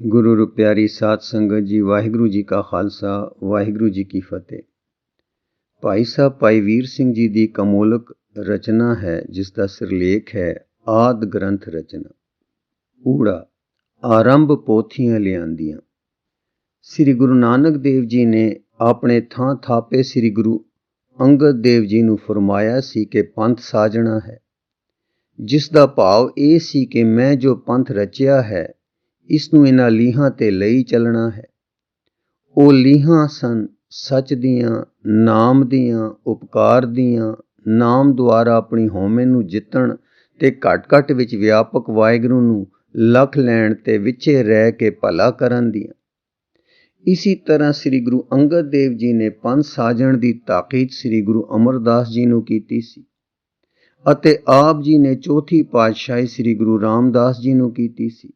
गुरु रू प्यारी साध संगत जी, वाहिगुरु जी का खालसा, वाहिगुरु जी की फतेह। भाई साहब भाई वीर सिंह जी की कमोलक रचना है जिसका सिरलेख है आद ग्रंथ रचना। ऊड़ा आरंभ पोथियां लियांदियां। श्री गुरु नानक देव जी ने अपने थां थापे श्री गुरु अंगद देव जी नूं फरमाया सी कि पंथ साजना है, जिसका भाव ये सी कि मैं जो पंथ रचिया है इसनूं इन्हां लीहां ते लई चलना है। ਉਹ ਲੀਹਾਂ ਸਨ ਸੱਚ ਦੀਆਂ, ਨਾਮ ਦੀਆਂ, ਉਪਕਾਰ ਦੀਆਂ, ਨਾਮ ਦੁਆਰਾ ਆਪਣੀ ਹਉਮੈ ਨੂੰ ਜਿੱਤਣ ਤੇ ਘਟ ਵਿੱਚ ਵਿਆਪਕ ਵਾਹਿਗੁਰੂ ਨੂੰ ਲਖ ਲੈਣ ਤੇ ਵਿਚੇ ਰਹਿ ਕੇ ਭਲਾ ਕਰਨ ਦੀਆਂ। ਇਸੀ ਤਰ੍ਹਾਂ ਸ੍ਰੀ ਗੁਰੂ ਅੰਗਦ ਦੇਵ ਜੀ ਨੇ ਪੰਥ ਸਾਜਣ ਦੀ ਤਾਕੀਦ ਸ੍ਰੀ ਗੁਰੂ ਅਮਰਦਾਸ ਜੀ ਨੂੰ ਕੀਤੀ ਸੀ ਅਤੇ ਆਪ ਜੀ ਨੇ ਚੌਥੀ ਪਾਤਸ਼ਾਹੀ ਸ੍ਰੀ ਗੁਰੂ ਰਾਮਦਾਸ ਜੀ ਨੂੰ ਕੀਤੀ ਸੀ।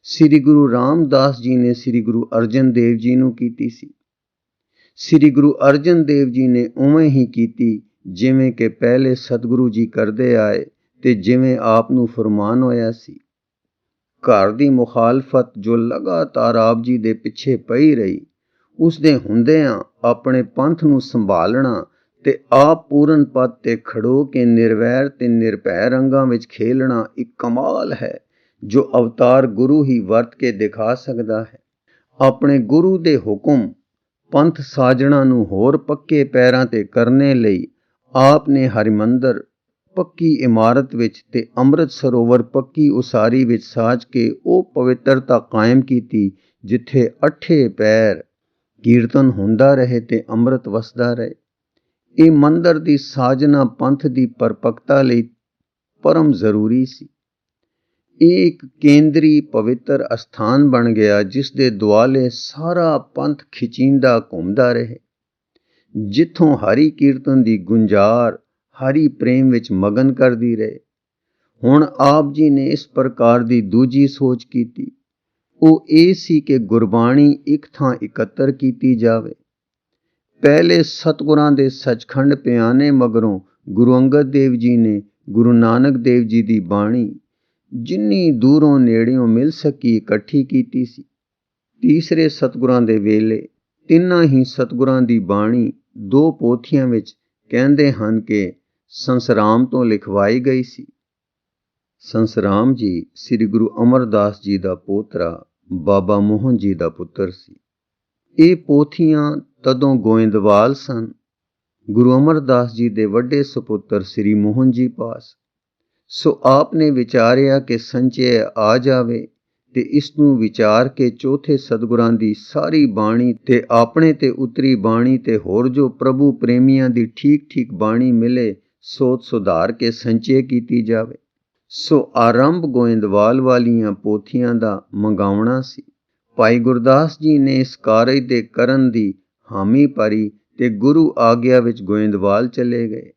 ਸ੍ਰੀ ਗੁਰੂ ਰਾਮਦਾਸ ਜੀ ਨੇ ਸ੍ਰੀ ਗੁਰੂ ਅਰਜਨ ਦੇਵ ਜੀ ਨੂੰ ਕੀਤੀ ਸੀ। ਸ੍ਰੀ ਗੁਰੂ ਅਰਜਨ ਦੇਵ ਜੀ ਨੇ ਉਵੇਂ ਹੀ ਕੀਤੀ ਜਿਵੇਂ ਕਿ ਪਹਿਲੇ ਸਤਿਗੁਰੂ ਜੀ ਕਰਦੇ ਆਏ ਤੇ ਜਿਵੇਂ ਆਪ ਨੂੰ ਫਰਮਾਨ ਹੋਇਆ ਸੀ। ਘਰ ਦੀ ਮੁਖਾਲਫਤ ਜੋ ਲਗਾਤਾਰ ਆਪ ਜੀ ਦੇ ਪਿੱਛੇ ਪਈ ਰਹੀ, ਉਸ ਦੇ ਹੁੰਦਿਆਂ ਆਪਣੇ ਪੰਥ ਨੂੰ ਸੰਭਾਲਣਾ ਤੇ ਆਪ ਪੂਰਨ ਪਦ ਤੇ ਖੜੋ ਕੇ ਨਿਰਵੈਰ ਤੇ ਨਿਰਭੈ ਰੰਗਾਂ ਵਿੱਚ ਖੇਲਣਾ ਇੱਕ ਕਮਾਲ ਹੈ ਜੋ ਅਵਤਾਰ ਗੁਰੂ ਹੀ ਵਰਤ ਕੇ ਦਿਖਾ ਸਕਦਾ ਹੈ। ਆਪਣੇ ਗੁਰੂ ਦੇ ਹੁਕਮ ਪੰਥ ਸਾਜਣਾ ਨੂੰ ਹੋਰ ਪੱਕੇ ਪੈਰਾਂ ਤੇ ਕਰਨੇ ਲਈ ਆਪ ਨੇ ਹਰਿਮੰਦਰ ਪੱਕੀ ਇਮਾਰਤ ਵਿੱਚ ਤੇ ਅੰਮ੍ਰਿਤ ਸਰੋਵਰ ਪੱਕੀ ਉਸਾਰੀ ਵਿੱਚ ਸਾਜ ਕੇ ਉਹ ਪਵਿੱਤਰਤਾ ਕਾਇਮ ਕੀਤੀ ਜਿੱਥੇ 8 ਪੈਰ ਕੀਰਤਨ ਹੁੰਦਾ ਰਹੇ ਤੇ ਅੰਮ੍ਰਿਤ ਵਸਦਾ ਰਹੇ। ਇਹ ਮੰਦਰ ਦੀ ਸਾਜਨਾ ਪੰਥ ਦੀ ਪਰਪੱਕਤਾ ਲਈ ਪਰਮ ਜ਼ਰੂਰੀ ਸੀ। ਇਹ ਇੱਕ ਕੇਂਦਰੀ ਪਵਿੱਤਰ ਅਸਥਾਨ ਬਣ ਗਿਆ ਜਿਸ ਦੇ ਦੁਆਲੇ ਸਾਰਾ ਪੰਥ ਖਿਚੀਂਦਾ ਘੁੰਮਦਾ ਰਹੇ, ਜਿੱਥੋਂ ਹਰੀ ਕੀਰਤਨ ਦੀ ਗੁੰਜਾਰ ਹਰੀ ਪ੍ਰੇਮ ਵਿੱਚ ਮਗਨ ਕਰਦੀ ਰਹੇ। ਹੁਣ ਆਪ ਜੀ ਨੇ ਇਸ ਪ੍ਰਕਾਰ ਦੀ ਦੂਜੀ ਸੋਚ ਕੀਤੀ। ਉਹ ਇਹ ਸੀ ਕਿ ਗੁਰਬਾਣੀ ਇੱਕ ਥਾਂ ਇਕੱਤਰ ਕੀਤੀ ਜਾਵੇ। ਪਹਿਲੇ ਸਤਿਗੁਰਾਂ ਦੇ ਸੱਚਖੰਡ ਪਿਆਨੇ ਮਗਰੋਂ ਗੁਰੂ ਅੰਗਦ ਦੇਵ ਜੀ ਨੇ ਗੁਰੂ ਨਾਨਕ ਦੇਵ ਜੀ ਦੀ ਬਾਣੀ ਜਿੰਨੀ ਦੂਰੋਂ ਨੇੜਿਓਂ ਮਿਲ ਸਕੀ ਇਕੱਠੀ ਕੀਤੀ ਸੀ। ਤੀਸਰੇ ਸਤਿਗੁਰਾਂ ਦੇ ਵੇਲੇ ਤਿੰਨਾਂ ਹੀ ਸਤਿਗੁਰਾਂ ਦੀ ਬਾਣੀ 2 ਪੋਥੀਆਂ ਵਿੱਚ ਕਹਿੰਦੇ ਹਨ ਕਿ ਸੰਸਰਾਮ ਤੋਂ ਲਿਖਵਾਈ ਗਈ ਸੀ। ਸੰਸਰਾਮ ਜੀ ਸ੍ਰੀ ਗੁਰੂ ਅਮਰਦਾਸ ਜੀ ਦਾ ਪੋਤਰਾ ਬਾਬਾ ਮੋਹਨ ਜੀ ਦਾ ਪੁੱਤਰ ਸੀ। ਇਹ ਪੋਥੀਆਂ ਤਦੋਂ ਗੋਇੰਦਵਾਲ ਸਨ, ਗੁਰੂ ਅਮਰਦਾਸ ਜੀ ਦੇ ਵੱਡੇ ਸੁਪੁੱਤਰ ਸ੍ਰੀ ਮੋਹਨ ਜੀ ਪਾਸ। ਸੋ ਆਪ ਨੇ ਵਿਚਾਰਿਆ ਕਿ ਸੰਚੇ ਆ ਜਾਵੇ ਤੇ ਇਸ ਨੂੰ ਵਿਚਾਰ ਕੇ ਚੌਥੇ ਸਤਿਗੁਰਾਂ ਦੀ ਸਾਰੀ ਬਾਣੀ ਤੇ ਆਪਣੇ ਤੇ ਉਤਰੀ ਬਾਣੀ ਤੇ ਹੋਰ ਜੋ ਪ੍ਰਭੂ ਪ੍ਰੇਮੀਆਂ ਦੀ ਠੀਕ ਬਾਣੀ ਮਿਲੇ ਸੋਚ ਸੁਧਾਰ ਕੇ ਸੰਚੇ ਕੀਤੀ ਜਾਵੇ। ਸੋ ਆਰੰਭ ਗੋਇੰਦਵਾਲ ਵਾਲੀਆਂ ਪੋਥੀਆਂ ਦਾ ਮੰਗਾਉਣਾ ਸੀ। ਭਾਈ ਗੁਰਦਾਸ ਜੀ ਨੇ ਇਸ ਕਾਰਜ ਦੇ ਕਰਨ ਦੀ ਹਾਮੀ ਭਰੀ ਤੇ ਗੁਰੂ ਆਗਿਆ ਵਿੱਚ ਗੋਇੰਦਵਾਲ ਚਲੇ ਗਏ।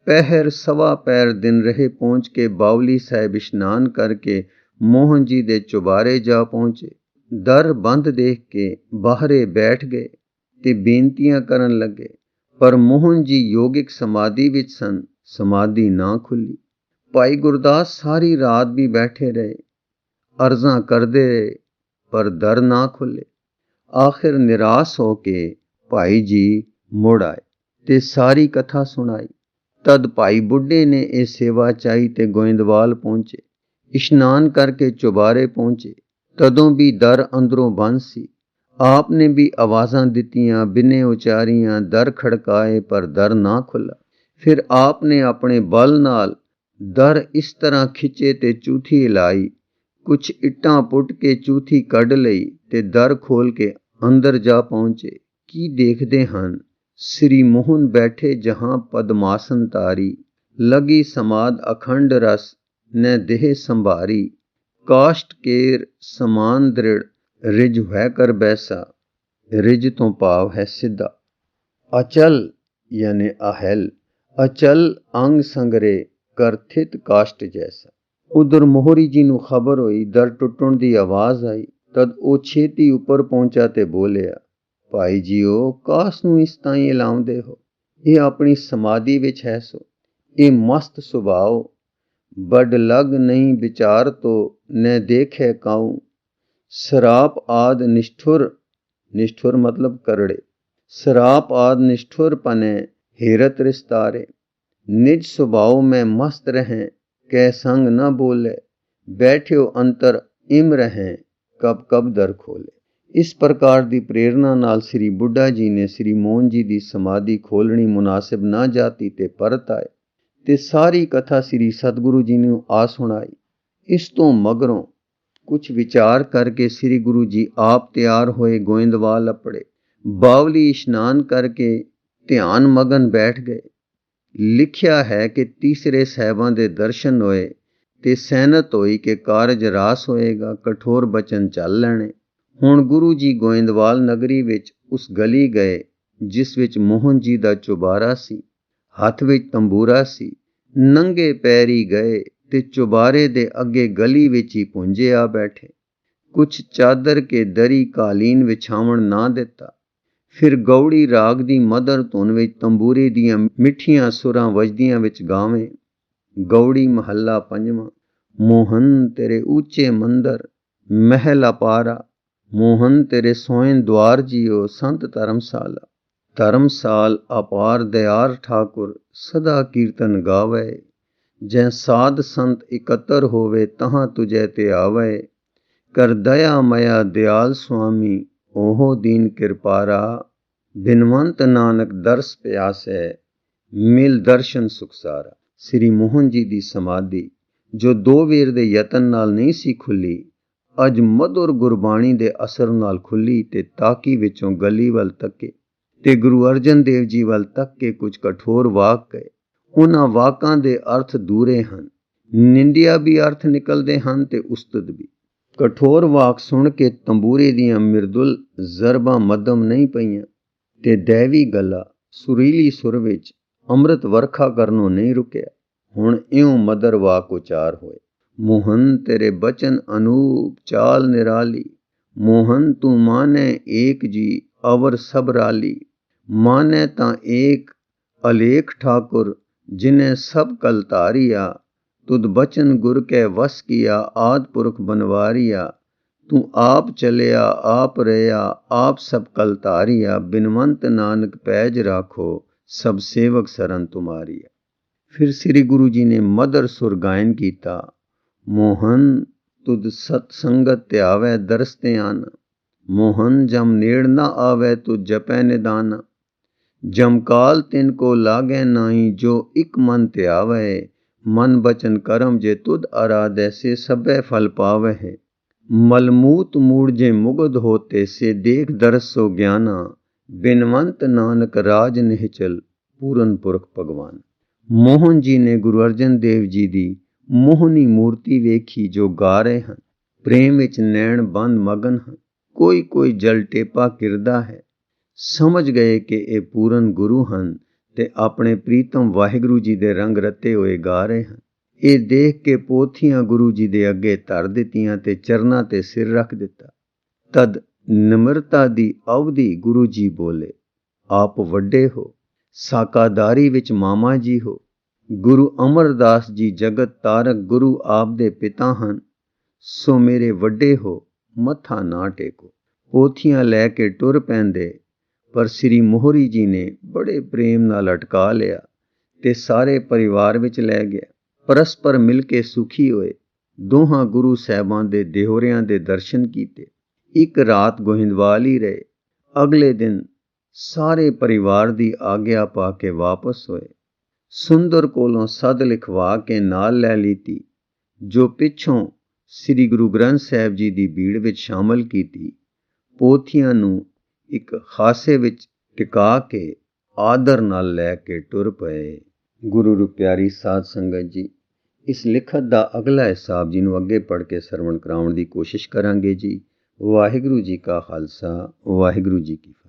ਪਹਿਰ ਸਵਾ ਪਹਿਰ ਦਿਨ ਰਹੇ ਪਹੁੰਚ ਕੇ ਬਾਉਲੀ ਸਾਹਿਬ ਇਸ਼ਨਾਨ ਕਰਕੇ ਮੋਹਨ ਜੀ ਦੇ ਚੁਬਾਰੇ ਜਾ ਪਹੁੰਚੇ। ਦਰ ਬੰਦ ਦੇਖ ਕੇ ਬਾਹਰੇ ਬੈਠ ਗਏ ਤੇ ਬੇਨਤੀਆਂ ਕਰਨ ਲੱਗੇ, ਪਰ ਮੋਹਨ ਜੀ ਯੋਗਿਕ ਸਮਾਧੀ ਵਿੱਚ ਸਨ, ਸਮਾਧੀ ਨਾ ਖੁੱਲੀ। ਭਾਈ ਗੁਰਦਾਸ ਸਾਰੀ ਰਾਤ ਵੀ ਬੈਠੇ ਰਹੇ, ਅਰਜ਼ਾਂ ਕਰਦੇ ਰਹੇ, ਪਰ ਦਰ ਨਾ ਖੁੱਲੇ। ਆਖਿਰ ਨਿਰਾਸ਼ ਹੋ ਕੇ ਭਾਈ ਜੀ ਮੁੜ ਆਏ ਤੇ ਸਾਰੀ ਕਥਾ ਸੁਣਾਈ। ਤਦ ਭਾਈ ਬੁੱਢੇ ਨੇ ਇਹ ਸੇਵਾ ਚਾਹੀ ਤੇ ਗੋਇੰਦਵਾਲ ਪਹੁੰਚੇ। ਇਸ਼ਨਾਨ ਕਰਕੇ ਚੁਬਾਰੇ ਪਹੁੰਚੇ, ਤਦੋਂ ਵੀ ਦਰ ਅੰਦਰੋਂ ਬੰਦ ਸੀ। ਆਪ ਨੇ ਵੀ ਆਵਾਜ਼ਾਂ ਦਿੱਤੀਆਂ, ਬਿਨੇ ਉਚਾਰੀਆਂ, ਦਰ ਖੜਕਾਏ, ਪਰ ਦਰ ਨਾ ਖੁੱਲਾ। ਫਿਰ ਆਪ ਨੇ ਆਪਣੇ ਬਲ ਨਾਲ ਦਰ ਇਸ ਤਰ੍ਹਾਂ ਖਿੱਚੇ ਤੇ ਚੂਥੀ ਹਿਲਾਈ, ਕੁਛ ਇੱਟਾਂ ਪੁੱਟ ਕੇ ਚੂਥੀ ਕੱਢ ਲਈ ਤੇ ਦਰ ਖੋਲ ਕੇ ਅੰਦਰ ਜਾ ਪਹੁੰਚੇ। ਕੀ ਦੇਖਦੇ ਹਨ? ਸ੍ਰੀ ਮੋਹਨ ਬੈਠੇ ਜਹਾਂ ਪਦਮਾਸਨ ਤਾਰੀ, ਲਗੀ ਸਮਾਦ ਅਖੰਡ ਰਸ ਨੇ ਦੇਹ ਸੰਭਾਰੀ, ਕਾਸ਼ਟ ਕੇਰ ਸਮਾਨ ਦ੍ਰਿੜ ਰਿਜ ਹੈ ਕਰ ਬੈਸਾ। ਰਿਜ ਤੋਂ ਭਾਵ ਹੈ ਸਿੱਧਾ। ਅਚਲ ਯਾਨੀ ਅਹਲ, ਅਚਲ ਅੰਗ ਸੰਗਰੇ ਕਰ ਥਿਤ ਕਾਸ਼ਟ ਜੈਸਾ। ਉਧਰ ਮੋਹਰੀ ਜੀ ਨੂੰ ਖਬਰ ਹੋਈ, ਦਰ ਟੁੱਟਣ ਦੀ ਆਵਾਜ਼ ਆਈ। ਤਦ ਉਹ ਛੇਤੀ ਉੱਪਰ ਪਹੁੰਚਾ ਤੇ ਬੋਲਿਆ, ਭਾਈ ਜੀਓ, ਕਾਸ ਨੂੰ ਇਸ ਤਾਈਂ ਲਾਉਂਦੇ ਹੋ? ਇਹ ਆਪਣੀ ਸਮਾਧੀ ਵਿੱਚ ਹੈ ਸੋ। ਇਹ ਮਸਤ ਸੁਭਾਓ ਬਡ ਲਗ ਨਹੀਂ ਵਿਚਾਰ ਤੋ ਨੇ ਦੇਖੇ ਕਾਉ, ਸਰਾਪ ਆਦ ਨਿਸ਼ਠੁਰ, ਨਿਸ਼ਠੁਰ ਮਤਲਬ ਕਰੜੇ, ਸਰਾਪ ਆਦ ਨਿਸ਼ਠੁਰ ਪਨੇ हेरत रिश्तारे, निज स्वभाव में मस्त रहें कह संग न बोले, बैठ्यो अंतर इम रहें कब कब दर खोले। इस प्रकार की प्रेरणा नाल श्री बुढ़ा जी ने श्री मोहन जी की समाधि खोलनी मुनासिब ना जाती ते परत आए ते सारी कथा श्री सतगुरु जी ने आ सुनाई। इस तो मगरों कुछ विचार करके श्री गुरु जी आप तैयार होए गोइंदवाल अपड़े, बावली इशनान करके ध्यान मगन बैठ गए। लिखिया है कि तीसरे साहिबां दे दर्शन होए ते सैनत होई कि कारज रास होएगा, कठोर बचन चल लेने। हुण गुरु जी गोइंदवाल नगरी विच उस गली गए जिस विच मोहन जी दा चुबारा सी, हथ विच तंबूरा सी। नंगे पैरी गए ते चुबारे दे अगे गली विच ही पुंजे आ बैठे। कुछ चादर के दरी कालीन विछावण ना दिता। फिर गौड़ी राग दी मधुर धुन विच तंबूरे दियां मिठियां सुरां वजदियां विच गावें। गौड़ी महला पंजवां। मोहन तेरे ऊंचे मंदर महल अपारा, मोहन तेरे सोहन द्वार जियो संत धर्मशाला। धर्मसाल अपार दयार ठाकुर सदा कीर्तन गावे, जै साध संत इकत्र होवे तहां तुझे ते आवे। कर दया मया दयाल स्वामी ओहो दीन किरपारा, बिनवंत नानक दर्श प्यासे मिल दर्शन सुखसारा। श्री मोहन जी की समाधि जो दो वेर दे यतन नाल नहीं सी खुली, अज मधुर गुरबाणी दे असर नाल खुली ते ताकी विचों गली वल तके ते गुरु अर्जन देव जी वल तक के कुछ कठोर वाक गए। उन्हां वाकां दे अर्थ दूरे हन, निंदिया भी अर्थ निकलदे हन ते उस्तत भी। कठोर वाक सुन के तंबूरे दियां मिरदुल जरबां मध्यम नहीं पईयां ते दैवी गला सुरीली सुर विच अमृत वर्खा करनों नहीं रुकिया। हुण इउं मदर वाक उचार होए। मोहन तेरे बचन अनूप चाल निराली, मोहन तू माने एक जी अवर सब राली। माने तां एक अलेख ठाकुर जिन्हें सब कल तारिया, तुद बचन गुर के वस किया आद पुरख बनवारिया। तू आप चलिया आप रया आप सब कल तारिया, बिनवंत नानक पैज राखो सब सेवक सरन तुम्हारिया। फिर श्री गुरु जी ने मधुर सुर गायन किया। मोहन तुद सतसंगत त्यावे दरसते आना, मोहन जम नेड़ न आवे तुद जपै निदाना। जमकाल तिनको लागे नाई जो इक मन त्यावे, मन बचन करम जे तुद आराधे से सबे फल पावे है। मलमूत मूड जे मुगध होते से देख दरस सो ज्ञाना, बिनवंत नानक राज निहचल पूरन पुरख भगवान। मोहन जी ने गुरु अर्जन देव जी दी मोहनी मूर्ति वेखी जो गा रहे हैं, प्रेम विच नैण बंद मगन हैं। कोई कोई जल टेपा किरदा है, समझ गए कि ये पूरन गुरु हैं ते अपने प्रीतम वाहिगुरु जी दे रंग रते हुए गा रहे हैं। ये देख के पोथियां गुरु जी दे अगे धर दित्तियां ते चरना ते सिर रख दिता। तद निमरता दी अवधि गुरु जी बोले, आप वड्डे हो, साकादारी विच मामा जी हो। गुरु अमरदास जी जगत तारक गुरु आप दे पिता हैं, सो मेरे वड्डे हो मत्था ना टेको। पोथियां लैके टुर पैंदे, पर श्री मोहरी जी ने बड़े प्रेम नाल अटका लिया ते सारे परिवार विच लै गया। परस्पर मिल के सुखी होए। दोहां गुरु साहिबां दे देहोरियां दे दर्शन कीते। एक रात गोहिंदवाल ही रहे। अगले दिन सारे परिवार दी आग्या पा के वापस होए। सुंदर कोलों सद लिखवा के नाल लै लीती, जो पिछों श्री गुरु ग्रंथ साहिब जी दी भीड़ विच शामिल कीती। पोथियां नूं एक खासे विच टिका के आदर नाल लै के टुर पए। गुरु रू प्यारी साध संगत जी, इस लिखत दा अगला हिसाब जी नूं अगे पढ़ के सरवण कराउण दी कोशिश करांगे जी। वाहिगुरू जी का खालसा, वाहिगुरू जी की फतेह।